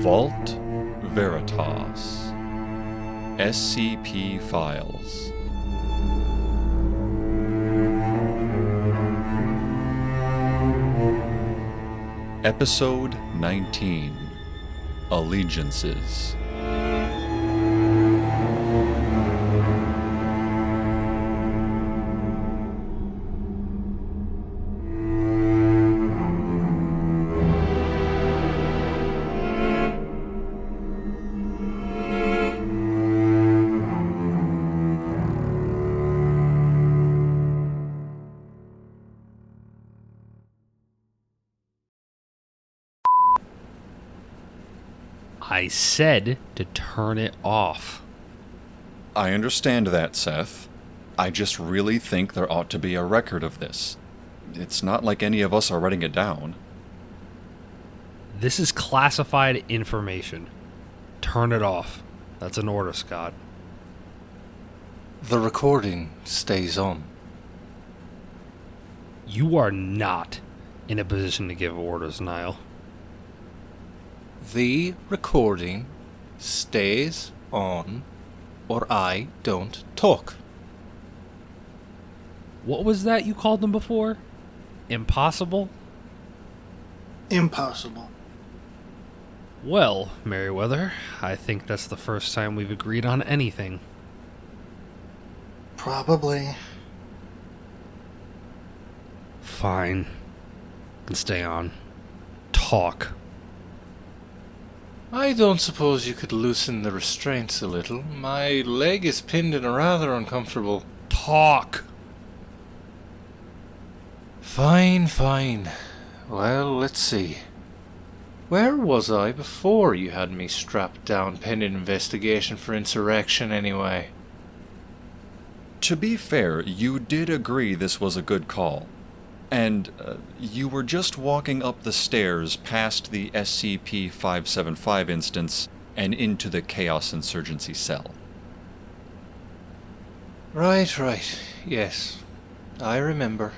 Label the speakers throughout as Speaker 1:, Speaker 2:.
Speaker 1: Vault Veritas SCP Files. Episode 19 Allegiances.
Speaker 2: I said to turn it off.
Speaker 1: I understand that, Seth. I just really think there ought to be a record of this. It's not like any of us are writing it down.
Speaker 2: This is classified information. Turn it off. That's an order, Scott.
Speaker 3: The recording stays on.
Speaker 2: You are not in a position to give orders, Niall.
Speaker 3: The recording stays on, or I don't talk.
Speaker 2: What was that you called them before? Impossible?
Speaker 4: Impossible.
Speaker 2: Well, Merriweather, I think that's the first time we've agreed on anything.
Speaker 4: Probably.
Speaker 2: Fine. Can stay on. Talk.
Speaker 3: I don't suppose you could loosen the restraints a little. My leg is pinned in a rather uncomfortable...
Speaker 2: Talk!
Speaker 3: Fine. Well, let's see. Where was I before you had me strapped down pending investigation for insurrection anyway?
Speaker 1: To be fair, you did agree this was a good call. And you were just walking up the stairs past the SCP-575 instance and into the Chaos Insurgency cell.
Speaker 3: Right. Yes, I remember.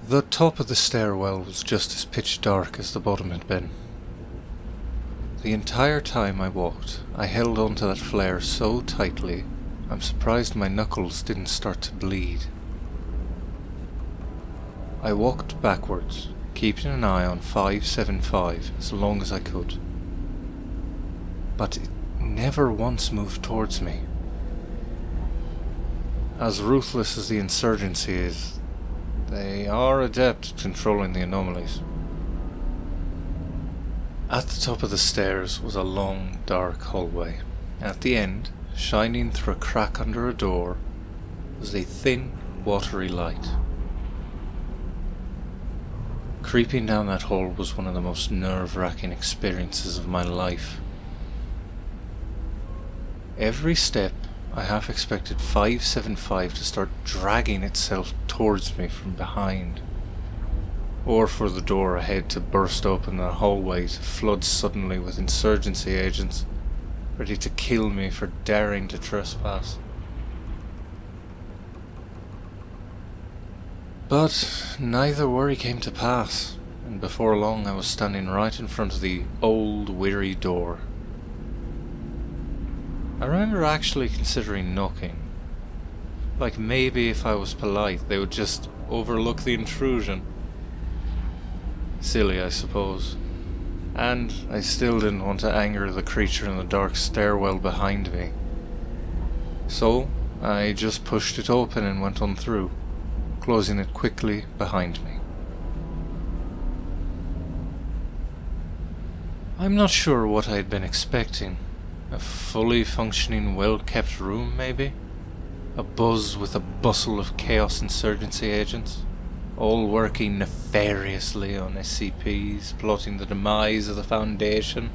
Speaker 3: The top of the stairwell was just as pitch dark as the bottom had been. The entire time I walked, I held onto that flare so tightly, I'm surprised my knuckles didn't start to bleed. I walked backwards, keeping an eye on 575 as long as I could. But it never once moved towards me. As ruthless as the insurgency is, they are adept at controlling the anomalies. At the top of the stairs was a long, dark hallway. At the end, shining through a crack under a door, was a thin, watery light. Creeping down that hall was one of the most nerve-wracking experiences of my life. Every step, I half expected 575 to start dragging itself towards me from behind, or for the door ahead to burst open and the hallway to flood suddenly with insurgency agents, ready to kill me for daring to trespass. But neither worry came to pass, and before long I was standing right in front of the old, weary door. I remember actually considering knocking. Like maybe if I was polite, they would just overlook the intrusion. Silly, I suppose. And I still didn't want to anger the creature in the dark stairwell behind me. So I just pushed it open and went on through, closing it quickly behind me. I'm not sure what I had been expecting. A fully functioning, well-kept room, maybe? A buzz with a bustle of Chaos Insurgency agents, all working nefariously on SCPs, plotting the demise of the Foundation.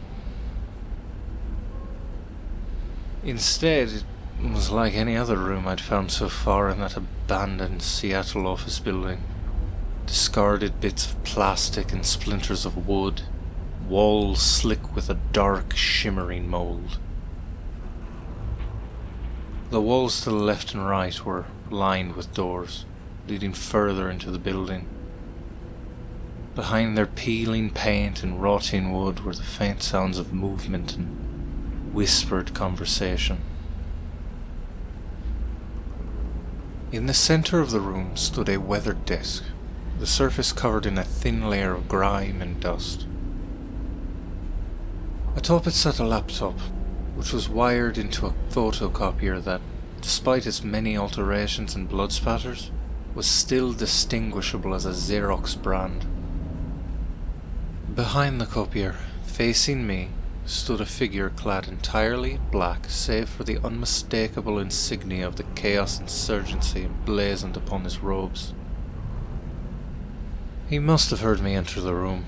Speaker 3: Instead, it was like any other room I'd found so far in that abandoned Seattle office building. Discarded bits of plastic and splinters of wood, walls slick with a dark, shimmering mold. The walls to the left and right were lined with doors, leading further into the building. Behind their peeling paint and rotting wood were the faint sounds of movement and whispered conversation. In the centre of the room stood a weathered desk, the surface covered in a thin layer of grime and dust. Atop it sat a laptop, which was wired into a photocopier that, despite its many alterations and blood spatters, was still distinguishable as a Xerox brand. Behind the copier, facing me, stood a figure clad entirely in black save for the unmistakable insignia of the Chaos Insurgency emblazoned upon his robes. He must have heard me enter the room,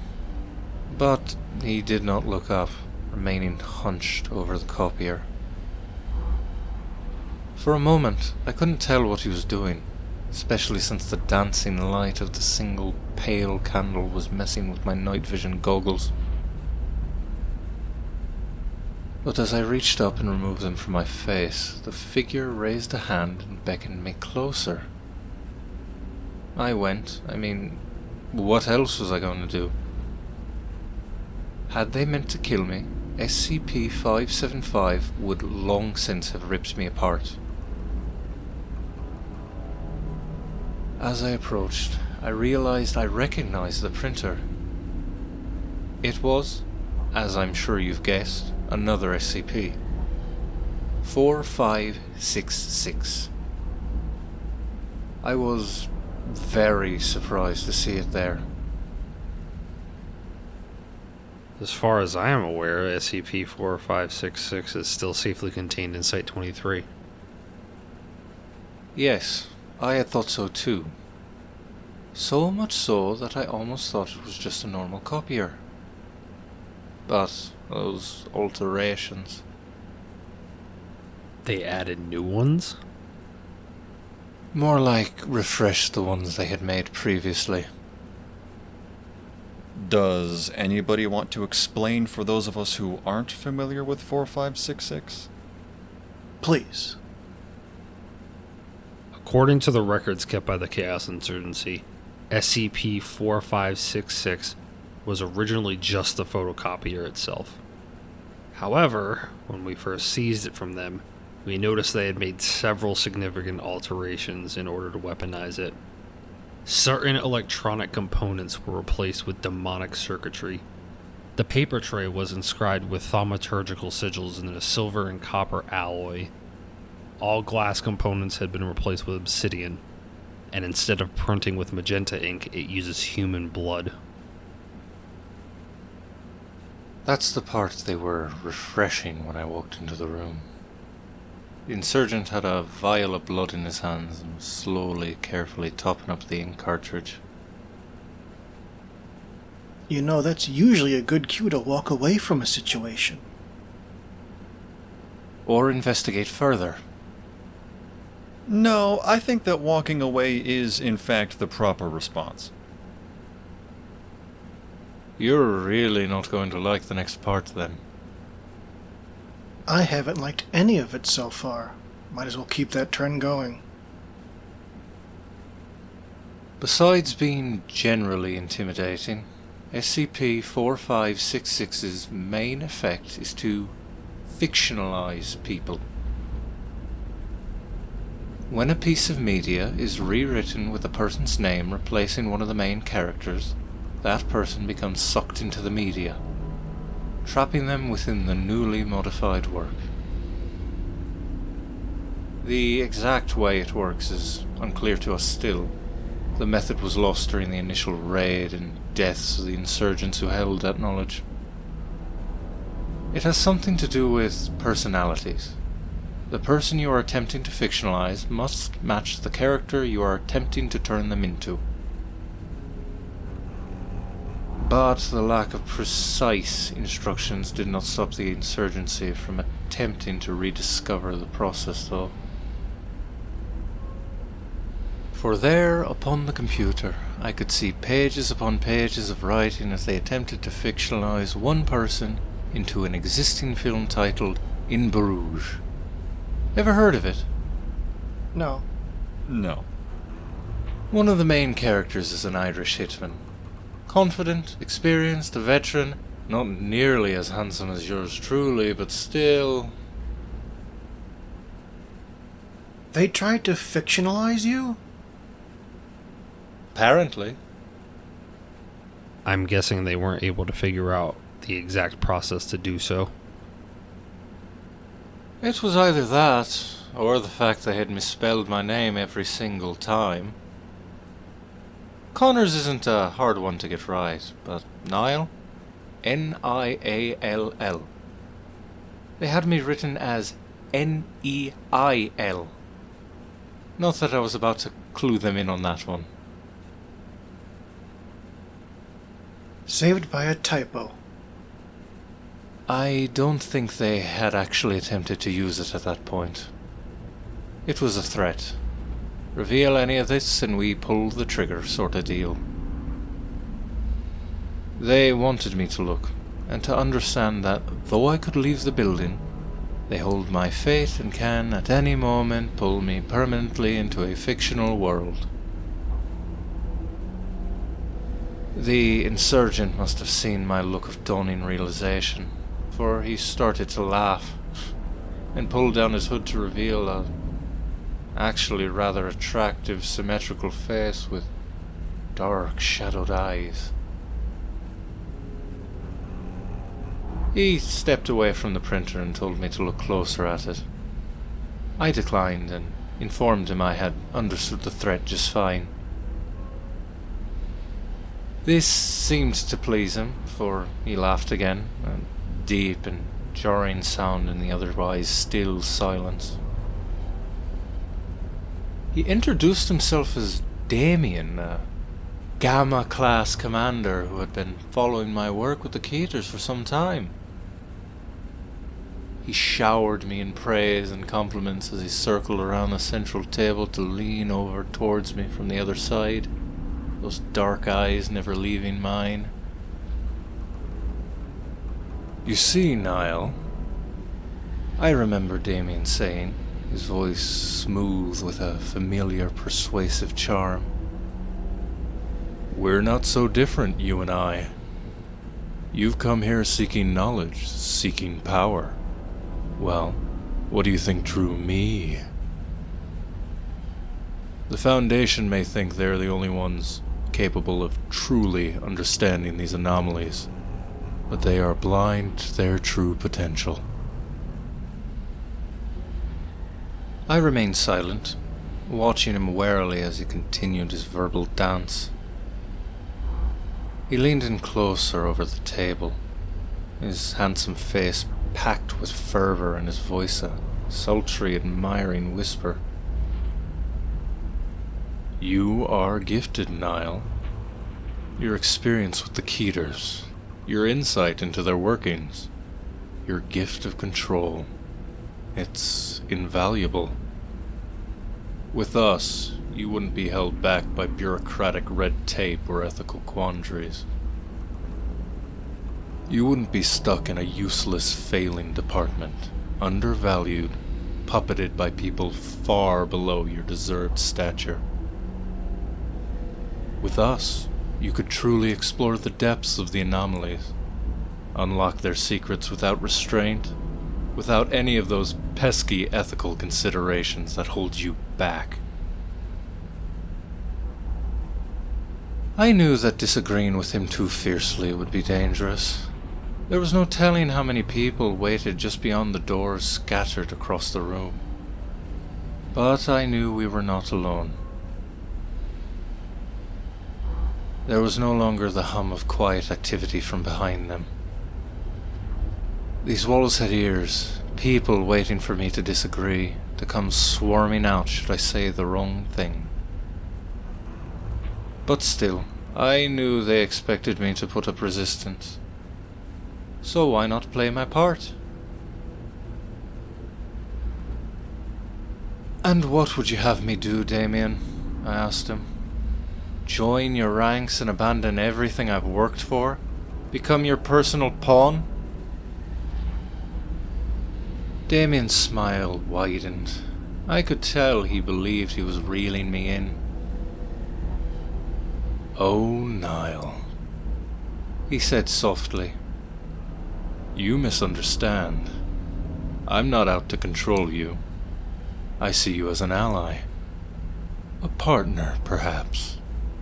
Speaker 3: but he did not look up, remaining hunched over the copier. For a moment, I couldn't tell what he was doing, especially since the dancing light of the single pale candle was messing with my night vision goggles. But as I reached up and removed them from my face, the figure raised a hand and beckoned me closer. I went. What else was I going to do? Had they meant to kill me, SCP-575 would long since have ripped me apart. As I approached, I realized I recognized the printer. It was, as I'm sure you've guessed, another SCP. 4566. I was very surprised to see it there.
Speaker 2: As far as I am aware, SCP-4566 is still safely contained in Site-23.
Speaker 3: Yes, I had thought so too. So much so that I almost thought it was just a normal copier. But those alterations...
Speaker 2: They added new ones?
Speaker 3: More like refreshed the ones they had made previously.
Speaker 1: Does anybody want to explain for those of us who aren't familiar with 4566?
Speaker 4: Please.
Speaker 2: According to the records kept by the Chaos Insurgency, SCP-4566 was originally just the photocopier itself. However, when we first seized it from them, we noticed they had made several significant alterations in order to weaponize it. Certain electronic components were replaced with demonic circuitry. The paper tray was inscribed with thaumaturgical sigils in a silver and copper alloy. All glass components had been replaced with obsidian, and instead of printing with magenta ink, it uses human blood.
Speaker 3: That's the part they were refreshing when I walked into the room. The insurgent had a vial of blood in his hands and was slowly, carefully topping up the ink cartridge.
Speaker 4: You know, that's usually a good cue to walk away from a situation.
Speaker 3: Or investigate further.
Speaker 1: No, I think that walking away is, in fact, the proper response.
Speaker 3: You're really not going to like the next part, then.
Speaker 4: I haven't liked any of it so far. Might as well keep that trend going.
Speaker 3: Besides being generally intimidating, SCP-4566's main effect is to fictionalize people. When a piece of media is rewritten with a person's name replacing one of the main characters, that person becomes sucked into the media, trapping them within the newly modified work. The exact way it works is unclear to us still. The method was lost during the initial raid and deaths of the insurgents who held that knowledge. It has something to do with personalities. The person you are attempting to fictionalize must match the character you are attempting to turn them into. But the lack of precise instructions did not stop the insurgency from attempting to rediscover the process, though. For there, upon the computer, I could see pages upon pages of writing as they attempted to fictionalize one person into an existing film titled In Bruges. Ever heard of it?
Speaker 4: No.
Speaker 1: No.
Speaker 3: One of the main characters is an Irish hitman. Confident, experienced, a veteran, not nearly as handsome as yours truly, but still...
Speaker 4: They tried to fictionalize you?
Speaker 3: Apparently.
Speaker 2: I'm guessing they weren't able to figure out the exact process to do so.
Speaker 3: It was either that, or the fact they had misspelled my name every single time. Connors isn't a hard one to get right, but Niall? Niall. They had me written as Neil. Not that I was about to clue them in on that one.
Speaker 4: Saved by a typo.
Speaker 3: I don't think they had actually attempted to use it at that point. It was a threat. Reveal any of this and we pull the trigger sort of deal. They wanted me to look, and to understand that though I could leave the building, they hold my fate and can at any moment pull me permanently into a fictional world. The insurgent must have seen my look of dawning realization, for he started to laugh, and pulled down his hood to reveal a actually rather attractive symmetrical face with dark shadowed eyes. He stepped away from the printer and told me to look closer at it. I declined and informed him I had understood the threat just fine. This seemed to please him, for he laughed again, a deep and jarring sound in the otherwise still silence. He introduced himself as Damien, a Gamma-class commander who had been following my work with the Keaters for some time. He showered me in praise and compliments as he circled around the central table to lean over towards me from the other side, those dark eyes never leaving mine. "You see, Niall," I remember Damien saying, his voice smooth with a familiar persuasive charm, "we're not so different, you and I. You've come here seeking knowledge, seeking power. Well, what do you think drew me? The Foundation may think they're the only ones capable of truly understanding these anomalies, but they are blind to their true potential." I remained silent, watching him warily as he continued his verbal dance. He leaned in closer over the table, his handsome face packed with fervor and his voice a sultry, admiring whisper. "You are gifted, Niall. Your experience with the Keaters, your insight into their workings, your gift of control, it's invaluable. With us, you wouldn't be held back by bureaucratic red tape or ethical quandaries. You wouldn't be stuck in a useless, failing department, undervalued, puppeted by people far below your deserved stature. With us, you could truly explore the depths of the anomalies, unlock their secrets without restraint, without any of those pesky ethical considerations that hold you back." I knew that disagreeing with him too fiercely would be dangerous. There was no telling how many people waited just beyond the doors scattered across the room. But I knew we were not alone. There was no longer the hum of quiet activity from behind them. These walls had ears, people waiting for me to disagree, to come swarming out should I say the wrong thing. But still, I knew they expected me to put up resistance. So why not play my part? "And what would you have me do, Damien?" I asked him. "Join your ranks and abandon everything I've worked for? Become your personal pawn?" Damien's smile widened. I could tell he believed he was reeling me in. "Oh, Niall, He said softly, "You misunderstand. I'm not out to control you. I see you as an ally. A partner, perhaps,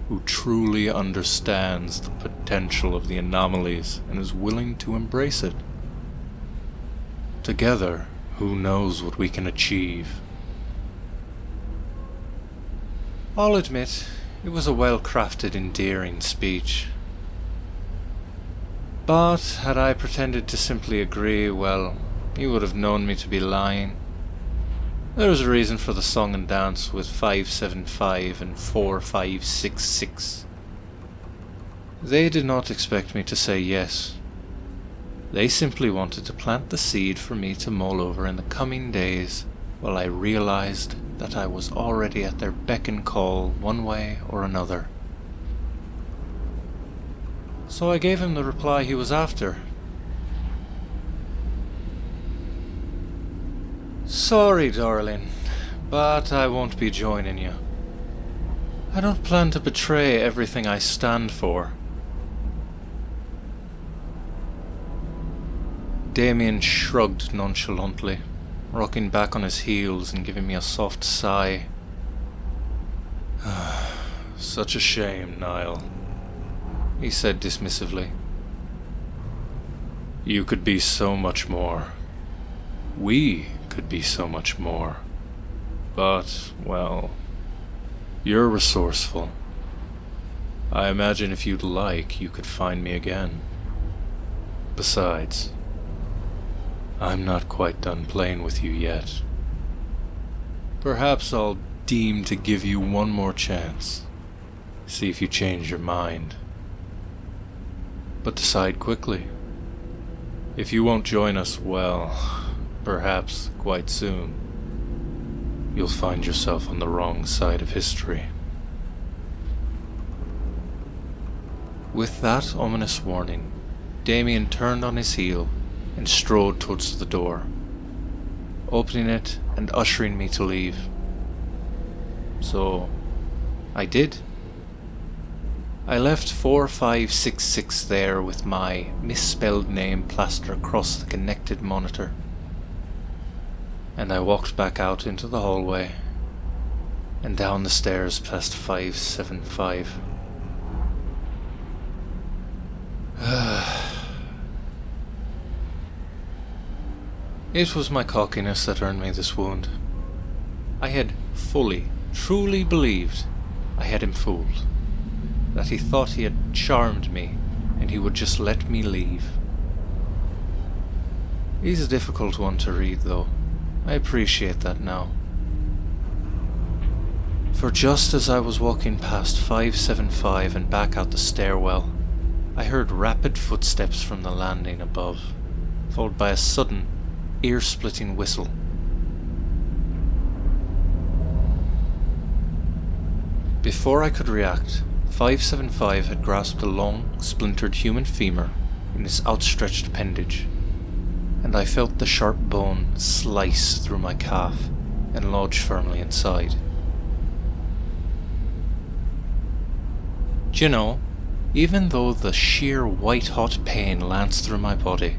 Speaker 3: who truly understands the potential of the anomalies and is willing to embrace it. Together, who knows what we can achieve." I'll admit, it was a well-crafted, endearing speech. But had I pretended to simply agree, well, he would have known me to be lying. There was a reason for the song and dance with 575 and 4566. They did not expect me to say yes. They simply wanted to plant the seed for me to mull over in the coming days, while I realized that I was already at their beck and call one way or another. So I gave him the reply he was after. "Sorry, darling, but I won't be joining you. I don't plan to betray everything I stand for." Damien shrugged nonchalantly, rocking back on his heels and giving me a soft sigh. "Such a shame, Niall," he said dismissively. "You could be so much more. We could be so much more. But, well, you're resourceful. I imagine if you'd like, you could find me again. Besides, I'm not quite done playing with you yet. Perhaps I'll deem to give you one more chance. See if you change your mind. But decide quickly. If you won't join us, well, perhaps quite soon, you'll find yourself on the wrong side of history." With that ominous warning, Damien turned on his heel and strode towards the door, opening it and ushering me to leave. So, I did. I left 4566 there with my misspelled name plastered across the connected monitor, and I walked back out into the hallway and down the stairs past 575. It was my cockiness that earned me this wound. I had fully, truly believed I had him fooled, that he thought he had charmed me and he would just let me leave. He's a difficult one to read, though. I appreciate that now. For just as I was walking past 575 and back out the stairwell, I heard rapid footsteps from the landing above, followed by a sudden, ear-splitting whistle. Before I could react, 575 had grasped a long, splintered human femur in its outstretched appendage, and I felt the sharp bone slice through my calf and lodge firmly inside. Do you know, even though the sheer white-hot pain lanced through my body,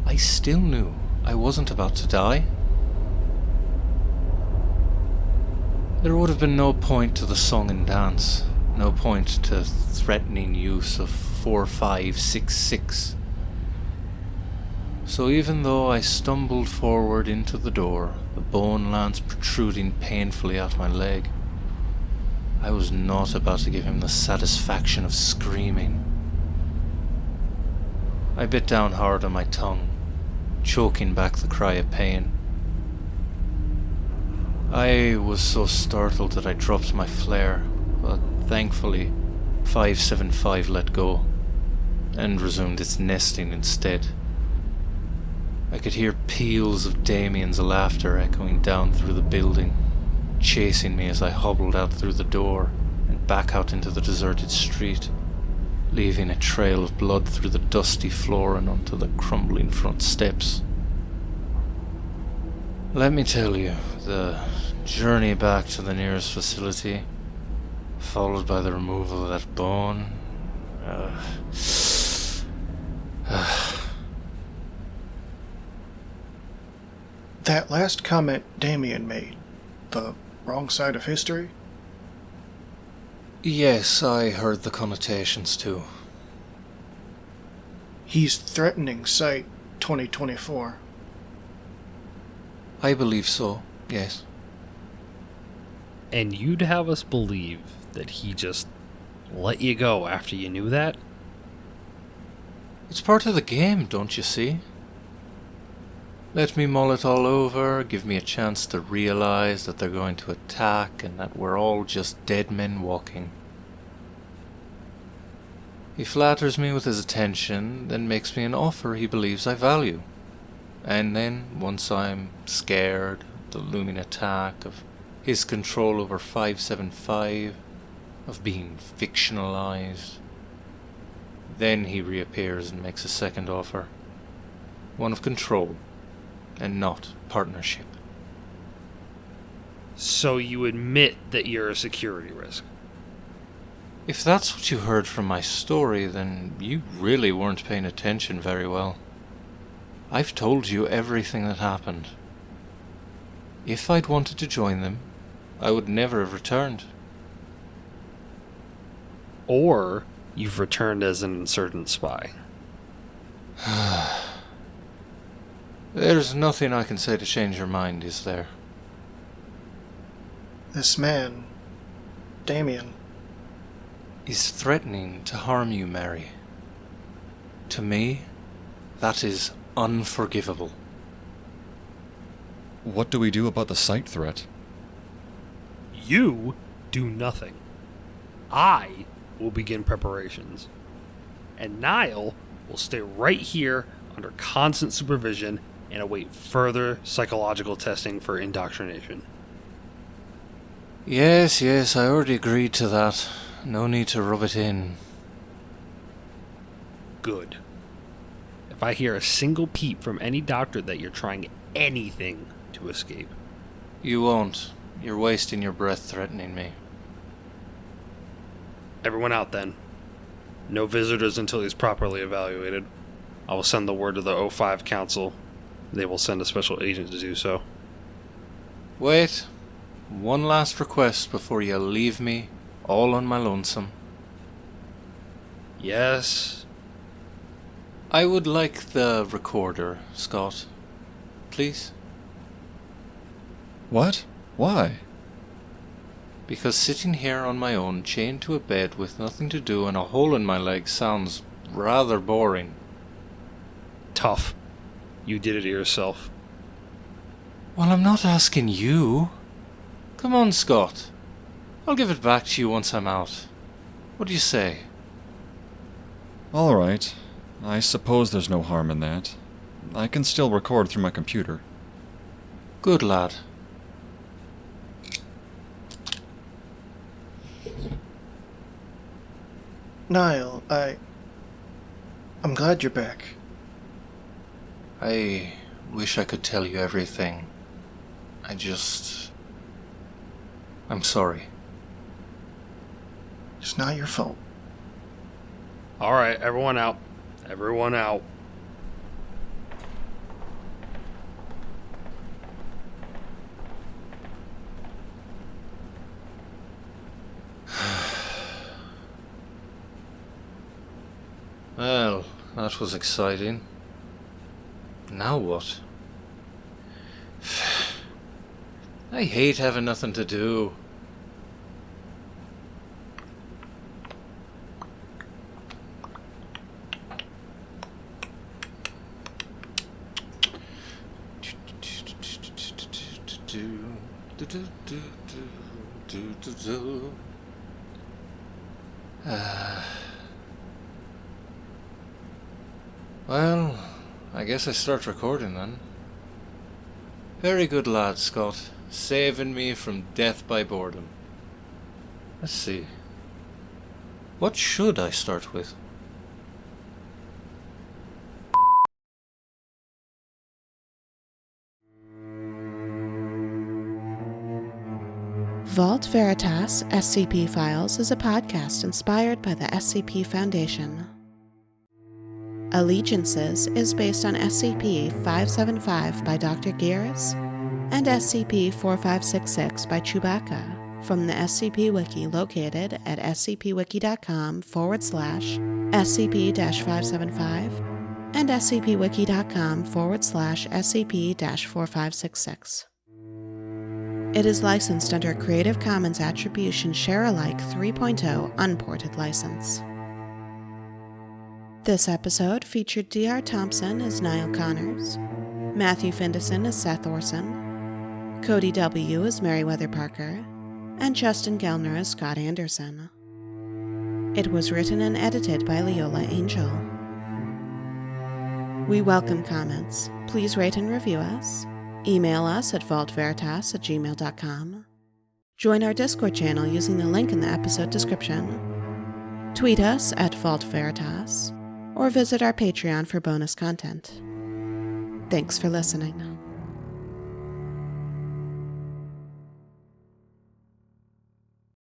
Speaker 3: I still knew I wasn't about to die. There would have been no point to the song and dance, no point to threatening use of 4566. So even though I stumbled forward into the door, the bone lance protruding painfully out my leg, I was not about to give him the satisfaction of screaming. I bit down hard on my tongue, choking back the cry of pain. I was so startled that I dropped my flare, but thankfully 575 let go, and resumed its nesting instead. I could hear peals of Damien's laughter echoing down through the building, chasing me as I hobbled out through the door and back out into the deserted street, leaving a trail of blood through the dusty floor and onto the crumbling front steps. Let me tell you, the journey back to the nearest facility, followed by the removal of that bone,
Speaker 4: That last comment Damien made, the wrong side of history?
Speaker 3: Yes, I heard the connotations too.
Speaker 4: He's threatening Site 2024.
Speaker 3: I believe so, yes.
Speaker 2: And you'd have us believe that he just let you go after you knew that?
Speaker 3: It's part of the game, don't you see? Let me mull it all over, give me a chance to realize that they're going to attack and that we're all just dead men walking. He flatters me with his attention, then makes me an offer he believes I value. And then, once I'm scared of the looming attack, of his control over 575, of being fictionalized, then he reappears and makes a second offer. One of control, and not partnership.
Speaker 2: So you admit that you're a security risk?
Speaker 3: If that's what you heard from my story, then you really weren't paying attention very well. I've told you everything that happened. If I'd wanted to join them, I would never have returned.
Speaker 2: Or you've returned as an insurgent spy?
Speaker 3: There's nothing I can say to change your mind, is there?
Speaker 4: This man, Damien,
Speaker 3: Is threatening to harm you, Mary. To me, that is unforgivable.
Speaker 1: What do we do about the site threat?
Speaker 2: You do nothing. I will begin preparations. And Niall will stay right here under constant supervision and await further psychological testing for indoctrination.
Speaker 3: Yes, I already agreed to that. No need to rub it in.
Speaker 2: Good. If I hear a single peep from any doctor that you're trying anything to escape.
Speaker 3: You won't. You're wasting your breath threatening me.
Speaker 2: Everyone out then. No visitors until he's properly evaluated. I will send the word to the O5 Council. They will send a special agent to do so.
Speaker 3: Wait. One last request before you leave me all on my lonesome.
Speaker 2: Yes.
Speaker 3: I would like the recorder, Scott. Please?
Speaker 1: What? Why?
Speaker 3: Because sitting here on my own, chained to a bed with nothing to do and a hole in my leg sounds rather boring.
Speaker 2: Tough. You did it yourself.
Speaker 3: Well, I'm not asking you. Come on, Scott. I'll give it back to you once I'm out. What do you say?
Speaker 1: All right. I suppose there's no harm in that. I can still record through my computer.
Speaker 3: Good lad.
Speaker 4: Niall, I'm glad you're back.
Speaker 3: I wish I could tell you everything. I'm sorry.
Speaker 4: It's not your fault.
Speaker 2: Alright, everyone out. Everyone out.
Speaker 3: Well, that was exciting. Now what? I hate having nothing to do. Well, I guess I start recording then. Very good lad, Scott. Saving me from death by boredom. Let's see. What should I start with?
Speaker 5: Vault Veritas SCP Files is a podcast inspired by the SCP Foundation. Allegiances is based on SCP-575 by Dr. Gears and SCP-4566 by Chewbacca from the SCP Wiki located at scpwiki.com/SCP-575 and scpwiki.com/SCP-4566. It is licensed under a Creative Commons Attribution Share-alike 3.0 Unported license. This episode featured D.R. Thompson as Niall Connors, Matthew Findison as Seth Orson, Cody W. as Meriwether Parker, and Justin Gellner as Scott Anderson. It was written and edited by Leola Angel. We welcome comments. Please rate and review us. Email us at vaultveritas@gmail.com. Join our Discord channel using the link in the episode description. Tweet us at Vault Veritas, or visit our Patreon for bonus content. Thanks for listening.